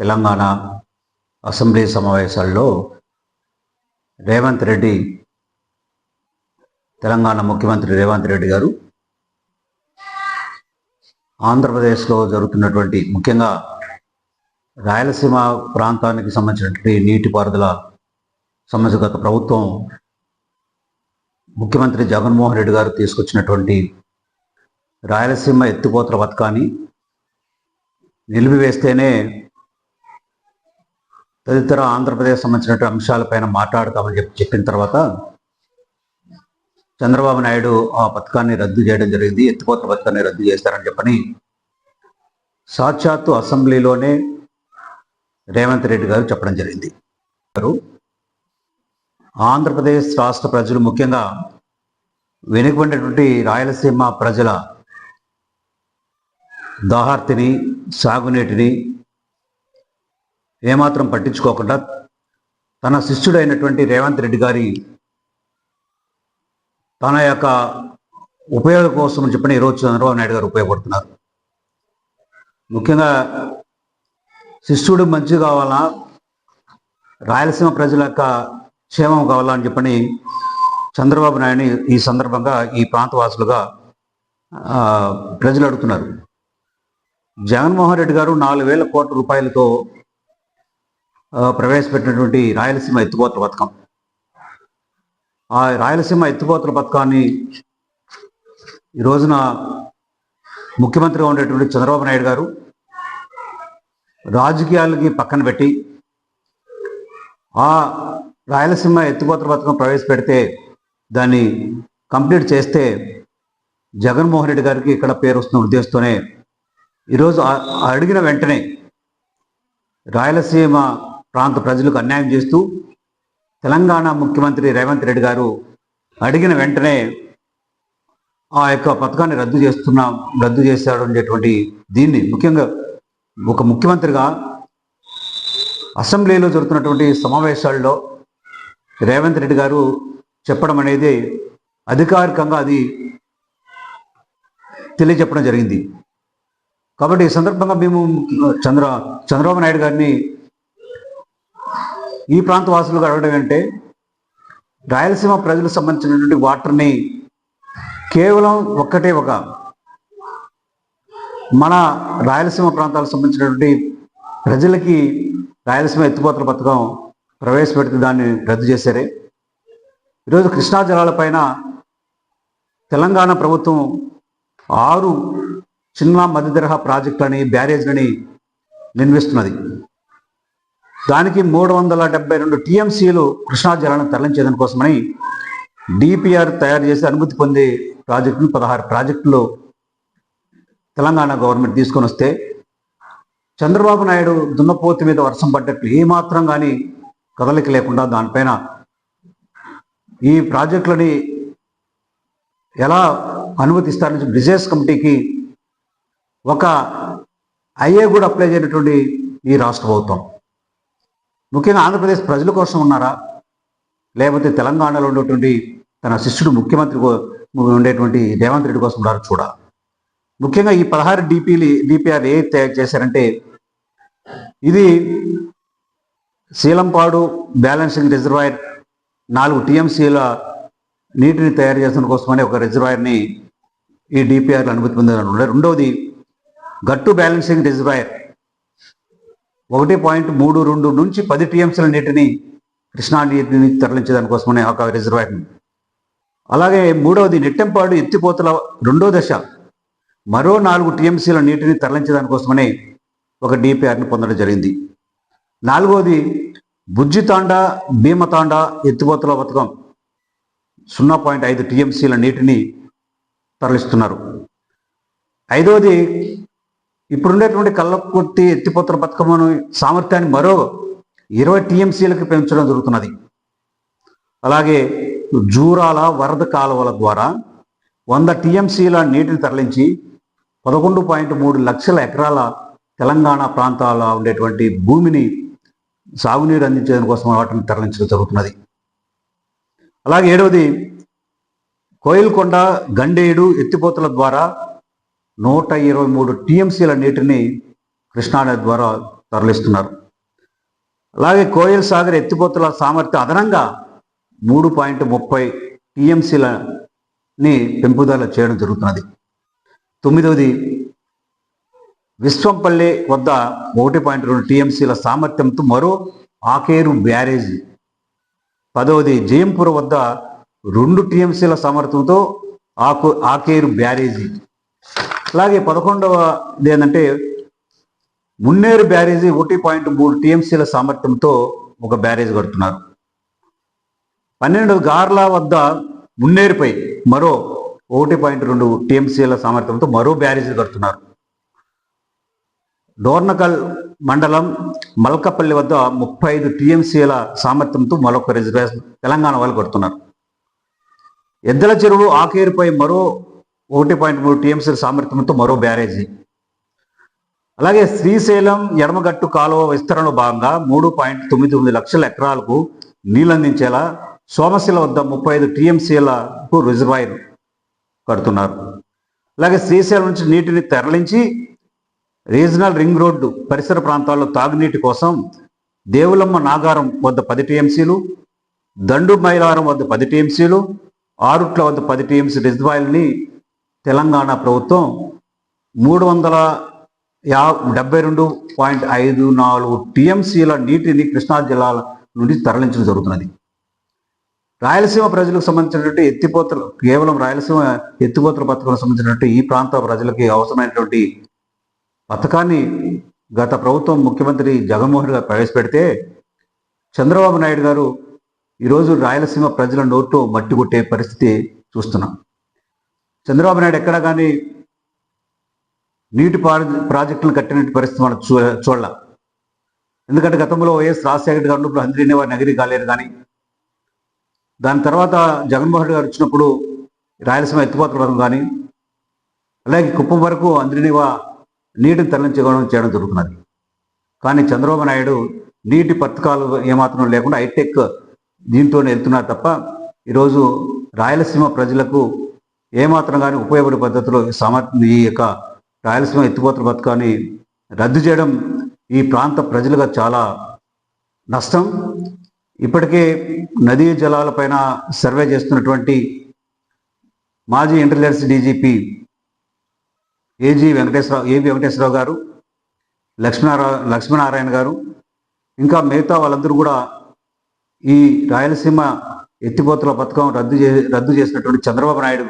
Telangana assembly సమావేశాల్లో రేవంత్ రెడ్డి, తెలంగాణ ముఖ్యమంత్రి రేవంత్ రెడ్డి గారు ఆంధ్రప్రదేశ్లో జరుగుతున్నటువంటి ముఖ్యంగా రాయలసీమ ప్రాంతానికి సంబంధించినటువంటి నీటిపారుదల సమస్య గత ప్రభుత్వం ముఖ్యమంత్రి జగన్మోహన్ రెడ్డి గారు తీసుకొచ్చినటువంటి రాయలసీమ ఎత్తిపోతల పథకాన్ని నిలిపివేస్తేనే తదితర ఆంధ్రప్రదేశ్ సంబంధించినటువంటి అంశాలపైన మాట్లాడతామని చెప్పిన తర్వాత చంద్రబాబు నాయుడు ఆ పథకాన్ని రద్దు చేయడం జరిగింది. ఎత్తిపోతల పథకాన్ని రద్దు చేస్తారని చెప్పని సాక్షాత్తు అసెంబ్లీలోనే రేవంత్ రెడ్డి గారు చెప్పడం జరిగింది. ఆంధ్రప్రదేశ్ రాష్ట్ర ప్రజలు, ముఖ్యంగా వెనుకబడినటువంటి రాయలసీమ ప్రజల దాహార్తిని, సాగునీటిని ఏమాత్రం పట్టించుకోకుండా తన శిష్యుడైనటువంటి రేవంత్ రెడ్డి గారి తన యొక్క ఉపయోగం కోసం చెప్పని ఈరోజు చంద్రబాబు నాయుడు గారు ఉపయోగపడుతున్నారు. ముఖ్యంగా శిష్యుడు మంచి కావాలా, రాయలసీమ ప్రజల యొక్క క్షేమం కావాలా అని చెప్పని చంద్రబాబు నాయుడిని ఈ సందర్భంగా ఈ ప్రాంతవాసులుగా ప్రజలు అడుగుతున్నారు. జగన్మోహన్ రెడ్డి గారు 4,000 కోట్ల రూపాయలతో ప్రవేశపెట్టినటువంటి రాయలసీమ ఎత్తిపోతల పథకం, ఆ రాయలసీమ ఎత్తిపోతల పథకాన్ని ఈ రోజున ముఖ్యమంత్రిగా ఉండేటువంటి చంద్రబాబు నాయుడు గారు రాజకీయాలకి పక్కన పెట్టి ఆ రాయలసీమ ఎత్తిపోతల పథకం ప్రవేశపెడితే దాన్ని కంప్లీట్ చేస్తే జగన్మోహన్ రెడ్డి గారికి ఇక్కడ పేరు వస్తున్న ఉద్దేశంతోనే ఈరోజు అడిగిన వెంటనే రాయలసీమ ప్రాంత ప్రజలకు అన్యాయం చేస్తూ తెలంగాణ ముఖ్యమంత్రి రేవంత్ రెడ్డి గారు అడిగిన వెంటనే ఆ యొక్క పథకాన్ని రద్దు చేశాడు అనేటువంటి దీన్ని ముఖ్యంగా ఒక ముఖ్యమంత్రిగా అసెంబ్లీలో జరుగుతున్నటువంటి సమావేశాల్లో రేవంత్ రెడ్డి గారు చెప్పడం అనేది అధికారికంగా అది తెలియజెప్పడం జరిగింది. కాబట్టి ఈ సందర్భంగా మేము చంద్రబాబు నాయుడు గారిని ఈ ప్రాంత వాసులుగా అడగడం అంటే రాయలసీమ ప్రజలకు సంబంధించినటువంటి వాటర్ని కేవలం ఒక మన రాయలసీమ ప్రాంతాలకు సంబంధించినటువంటి ప్రజలకి రాయలసీమ ఎత్తిపోతల పథకం ప్రవేశపెడితే దాన్ని రద్దు చేశారే. ఈరోజు కృష్ణా జలాలపైన తెలంగాణ ప్రభుత్వం 6 చిన్న మధ్య తరహా ప్రాజెక్టులని, బ్యారేజ్లని నిర్మిస్తున్నది. దానికి 372 టీఎంసీలు కృష్ణా జలాలను తరలించేదాని కోసమని డిపిఆర్ తయారు చేసి అనుమతి పొందే ప్రాజెక్టును 16 ప్రాజెక్టులు తెలంగాణ గవర్నమెంట్ తీసుకొని వస్తే చంద్రబాబు నాయుడు దున్నపోతు మీద వర్షం పడ్డట్లు ఏమాత్రం కానీ కదలిక లేకుండా దానిపైన ఈ ప్రాజెక్టులని ఎలా అనుమతిస్తారని బిజినెస్ కమిటీకి ఒక ఐఏ కూడా అప్లై చేయనటువంటి ఈ రాష్ట్ర ప్రభుత్వం ముఖ్యంగా ఆంధ్రప్రదేశ్ ప్రజల కోసం ఉన్నారా, లేకపోతే తెలంగాణలో ఉన్నటువంటి తన శిష్యుడు ముఖ్యమంత్రి ఉండేటువంటి రేవంత్ రెడ్డి కోసం ఉన్నారో చూడాలి. ముఖ్యంగా ఈ 16 డిపిఆర్ ఏ తయారు చేశారంటే ఇది శీలంపాడు బ్యాలెన్సింగ్ రిజర్వాయర్ 4 టీఎంసీల నీటిని తయారు చేసిన కోసమని ఒక రిజర్వాయర్ని ఈ డిపిఆర్లు అనుమతి పొందారు. రెండవది గట్టు బ్యాలెన్సింగ్ రిజర్వాయర్ 1.32 నుంచి 10 టీఎంసీల నీటిని కృష్ణా నీటిని తరలించేదానికోసమని ఒక రిజర్వాయర్ని. అలాగే మూడవది నెట్టెంపాడు ఎత్తిపోతల 2వ దశ మరో 4 టీఎంసీల నీటిని తరలించేదానికోసమని ఒక డిపిఆర్ని పొందడం జరిగింది. 4వది బుజ్జితాండా భీమతాండా ఎత్తిపోతల పథకం 0.5 టీఎంసీల నీటిని తరలిస్తున్నారు. 5వది ఇప్పుడుండేటువంటి కల్లకుర్తి ఎత్తిపోతల పథకం సామర్థ్యాన్ని మరో 20 టీఎంసీలకి పెంచడం జరుగుతున్నది. అలాగే జూరాల వరద కాలువల ద్వారా 100 టీఎంసీల నీటిని తరలించి 11.3 లక్షల ఎకరాల తెలంగాణ ప్రాంతాల్లో ఉండేటువంటి భూమిని సాగునీరు అందించడం కోసం వాటిని తరలించడం జరుగుతున్నది. అలాగే 7వది కోయిల్కొండ గండేడు ఎత్తిపోతల ద్వారా 123 టీఎంసీల నీటిని కృష్ణానది ద్వారా తరలిస్తున్నారు. అలాగే కోయల్ సాగర్ ఎత్తిపోతల సామర్థ్యం అదనంగా 3.30 టీఎంసీలని పెంపుదల చేయడం జరుగుతున్నది. 9వది విశ్వంపల్లి వద్ద 1.2 టీఎంసీల సామర్థ్యంతో మరో ఆకేరు బ్యారేజీ. 10వది జయంపూర్ వద్ద 2 టీఎంసీల సామర్థ్యంతో ఆకేరు బ్యారేజీ. అలాగే 11వది ఏంటంటే మున్నేరు బ్యారేజీ 1.3 టీఎంసీల సామర్థ్యంతో ఒక బ్యారేజీ కడుతున్నారు. 12 గార్ల వద్ద మున్నేరుపై మరో 1.2 టీఎంసీల సామర్థ్యంతో మరో బ్యారేజీ కడుతున్నారు. డోర్నకల్ మండలం మల్కపల్లి వద్ద 35 టీఎంసీల సామర్థ్యంతో మరొక రిజర్వాయర్ తెలంగాణ వాళ్ళు కడుతున్నారు. ఎద్దల చెరువు ఆకేరుపై మరో 1.3 టీఎంసీల సామర్థ్యంతో మరో బ్యారేజీ. అలాగే శ్రీశైలం ఎడమగట్టు కాలువ విస్తరణలో భాగంగా 3.99 లక్షల ఎకరాలకు నీళ్లందించేలా సోమశిల వద్ద 35 టీఎంసీలకు రిజర్వాయర్ కడుతున్నారు. అలాగే శ్రీశైలం నుంచి నీటిని తరలించి రీజనల్ రింగ్ రోడ్డు పరిసర ప్రాంతాల్లో తాగునీటి కోసం దేవులమ్మ నాగారం వద్ద 10 టీఎంసీలు, దండు మైలారం వద్ద 10 టీఎంసీలు, ఆరుట్ల వద్ద 10 టీఎంసీ రిజర్వాయర్ని తెలంగాణ ప్రభుత్వం 372.54 టీఎంసీల నీటిని కృష్ణా జిల్లాల నుండి తరలించడం జరుగుతున్నది. రాయలసీమ ప్రజలకు సంబంధించినటువంటి ఎత్తిపోతలు, కేవలం రాయలసీమ ఎత్తిపోతల పథకానికి సంబంధించినటువంటి ఈ ప్రాంత ప్రజలకి అవసరమైనటువంటి పథకాన్ని గత ప్రభుత్వం ముఖ్యమంత్రి జగన్మోహన్ గారు ప్రవేశపెడితే చంద్రబాబు నాయుడు గారు ఈరోజు రాయలసీమ ప్రజల నోటు మట్టి కొట్టే పరిస్థితి చూస్తున్నాం. చంద్రబాబు నాయుడు ఎక్కడ కానీ నీటి ప్రాజెక్టులు కట్టిన పరిస్థితి మనం చూడాల. ఎందుకంటే గతంలో వైఎస్ రాజశేఖర గారు ఉన్నప్పుడు హంద్రీనేవా నగిరి గాలేరు కానీ, దాని తర్వాత జగన్మోహన్ గారు వచ్చినప్పుడు రాయలసీమ ఎత్తిపోతల పథకం కానీ, అలాగే కుప్పం వరకు హంద్రీనేవా నీటిని తరలించడం చేయడం జరుగుతున్నది. కానీ చంద్రబాబు నాయుడు నీటి పథకాలు ఏమాత్రం లేకుండా హైటెక్ దీంతో వెళ్తున్నారు తప్ప ఈరోజు రాయలసీమ ప్రజలకు ఏమాత్రం కానీ ఉపయోగపడే పద్ధతిలో ఈ యొక్క రాయలసీమ ఎత్తిపోతల పథకాన్ని రద్దు చేయడం ఈ ప్రాంత ప్రజలుగా చాలా నష్టం. ఇప్పటికే నదీ జలాలపైన సర్వే చేస్తున్నటువంటి మాజీ ఇంటెలిజెన్స్ డీజీపీ ఏవి వెంకటేశ్వరరావు గారు, లక్ష్మీనారాయణ గారు, ఇంకా మిగతా వాళ్ళందరూ కూడా ఈ రాయలసీమ ఎత్తిపోతల పథకం రద్దు చేసినటువంటి చంద్రబాబు నాయుడు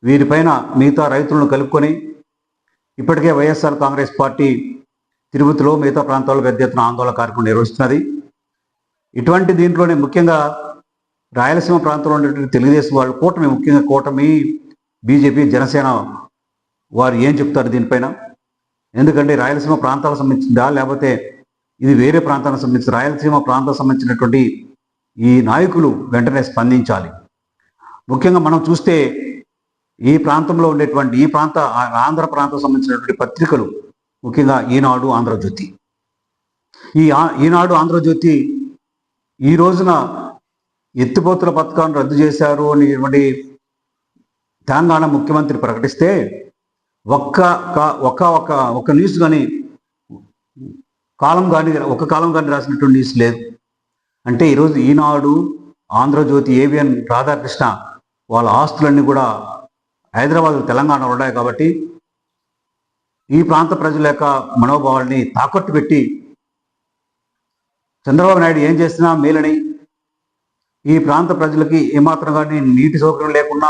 వీరిపైన మిగతా రైతులను కలుపుకొని ఇప్పటికే వైఎస్ఆర్ కాంగ్రెస్ పార్టీ తిరుపతిలో మిగతా ప్రాంతాల్లో పెద్ద ఎత్తున ఆందోళన కార్యక్రమం నిర్వహిస్తున్నది. ఇటువంటి దీంట్లోనే ముఖ్యంగా రాయలసీమ ప్రాంతంలో ఉన్నటువంటి తెలుగుదేశం వాళ్ళు ముఖ్యంగా కూటమి, బీజేపీ, జనసేన వారు ఏం చెప్తారు దీనిపైన? ఎందుకంటే రాయలసీమ ప్రాంతాలకు సంబంధించిందా లేకపోతే ఇది వేరే ప్రాంతానికి సంబంధించి రాయలసీమ ప్రాంతానికి సంబంధించినటువంటి ఈ నాయకులు వెంటనే స్పందించాలి. ముఖ్యంగా మనం చూస్తే ఈ ప్రాంతంలో ఉండేటువంటి ఈ ప్రాంత ఆంధ్ర ప్రాంతం సంబంధించినటువంటి పత్రికలు, ముఖ్యంగా ఈనాడు, ఆంధ్రజ్యోతి. ఈనాడు, ఆంధ్రజ్యోతి ఈ రోజున ఎత్తిపోతల పథకాన్ని రద్దు చేశారు అని తెలంగాణ ముఖ్యమంత్రి ప్రకటిస్తే ఒక్క న్యూస్ కానీ ఒక కాలం కానీ రాసినటువంటి న్యూస్ లేదు. అంటే ఈరోజు ఈనాడు, ఆంధ్రజ్యోతి, ఏవిఎన్ రాధాకృష్ణ వాళ్ళ ఆస్తులన్నీ కూడా హైదరాబాద్, తెలంగాణలో ఉన్నాయి. కాబట్టి ఈ ప్రాంత ప్రజల యొక్క మనోభావాల్ని తాకట్టు పెట్టి చంద్రబాబు నాయుడు ఏం చేసినా మేలని, ఈ ప్రాంత ప్రజలకి ఏమాత్రం కానీ నీటి సౌకర్యం లేకుండా,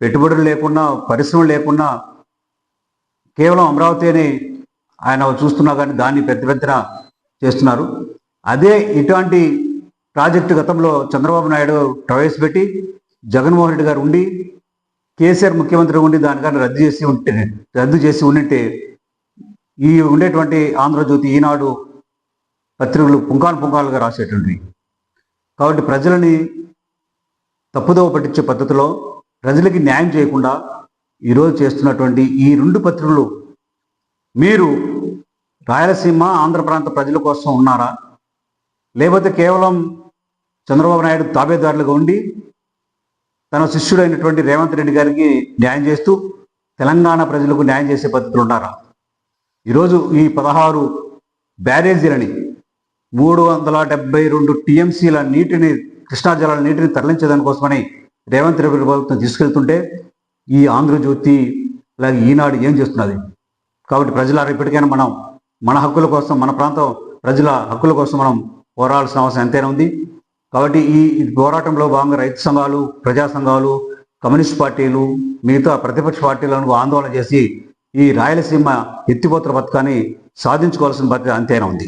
పెట్టుబడులు లేకుండా, పరిశ్రమలు లేకుండా కేవలం అమరావతి అని ఆయన చూస్తున్నా కానీ దాన్ని పెద్దన చేస్తున్నారు. అదే ఇటువంటి ప్రాజెక్టు గతంలో చంద్రబాబు నాయుడు ప్రవేశపెట్టి జగన్మోహన్ రెడ్డి గారు ఉండి, కేసీఆర్ ముఖ్యమంత్రి ఉండి దానికన్నా రద్దు చేసి ఉండింటే ఈ ఉండేటువంటి ఆంధ్రజ్యోతి, ఈనాడు పత్రికలు పుంకాలుగా రాసేటువంటివి. కాబట్టి ప్రజలని తప్పుదోవ పట్టించే పద్ధతిలో ప్రజలకి న్యాయం చేయకుండా ఈరోజు చేస్తున్నటువంటి ఈ 2 పత్రికలు, మీరు రాయలసీమ, ఆంధ్ర ప్రాంత ప్రజల కోసం ఉన్నారా, లేకపోతే కేవలం చంద్రబాబు నాయుడు తాబేదారులుగా ఉండి తన శిష్యుడైనటువంటి రేవంత్ రెడ్డి గారికి న్యాయం చేస్తూ తెలంగాణ ప్రజలకు న్యాయం చేసే పద్ధతులు ఉన్నారా? ఈరోజు ఈ 16 బ్యారేజీలని 372 టీఎంసీల నీటిని, కృష్ణా జలాల నీటిని తరలించేదానికోసమని రేవంత్ రెడ్డి ప్రభుత్వం తీసుకెళ్తుంటే ఈ ఆంధ్రజ్యోతి అలాగే ఈనాడు ఏం చేస్తున్నది? కాబట్టి ప్రజలారా ఇప్పటికైనా మనం మన హక్కుల కోసం, మన ప్రాంతం ప్రజల హక్కుల కోసం మనం పోరాడాల్సిన అవసరం ఎంతైనా ఉంది. కాబట్టి ఈ పోరాటంలో భాగంగా రైతు సంఘాలు, ప్రజా సంఘాలు, కమ్యూనిస్ట్ పార్టీలు, మిగతా ప్రతిపక్ష పార్టీలను ఆందోళన చేసి ఈ రాయలసీమ ఎత్తిపోతల పథకాన్ని సాధించుకోవాల్సిన బాధ్యత అంతైనా ఉంది.